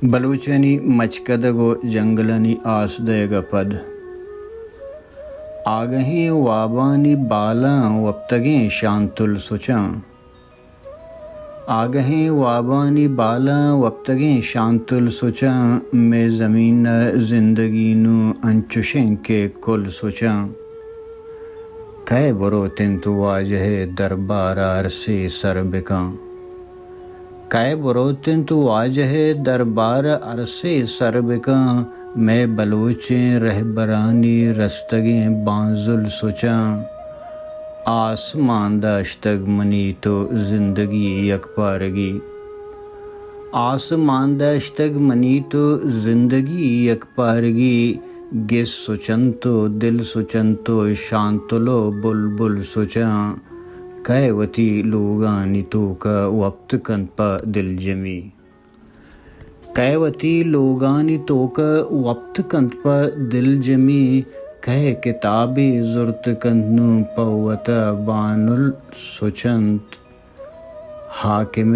ಬಲೂಚನಿ ಮಚ್ಕದಗೋ ಜಂಗಲನಿ ಆಸ್ದಯಗ ಪದ್ ಆಗಹಿ ವಾಬಾನಿ ಬಾಲ ವಪ್ತಗೆ ಶಾಂತುಲ್ ಸುಚ آگہیں وابانی بالا وقتگیں شانتل سوچا میں زمین زندگی نو انچوشیں کے کل سوچا کہے برو تن تو واجہ دربار عرصے سر بکاں کہے برو تن تو واجہ دربار عرصے سر بکاں میں بلوچیں رہبرانی رستگیں بانزل سوچا آسمان داشتگ منی تو زندگی یک پارگی آسمان داشتگ منی تو زندگی یک پارگی گس سوچن تو دل سوچن تو شانتلو بلبل سوچاں کہے وتی لوگانی تو کا وقت کن پا دل جمی کہے وتی لوگانی تو کا وقت کن پا دل جمی کہے کتابی زرت کندنو پوتا بانل سوچنت حاکم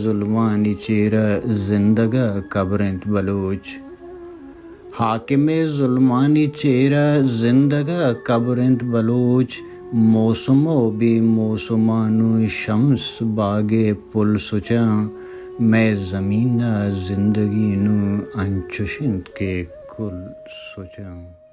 ظلمانی چیرہ زندگا قبرنت بلوچ حاکم ظلمانی چیرہ زندگا قبرنت بلوچ موسمو بھی موسمانو شمس باغے پل سوچاں میں زمین زندگی نو انچوشند کے کل سوچاں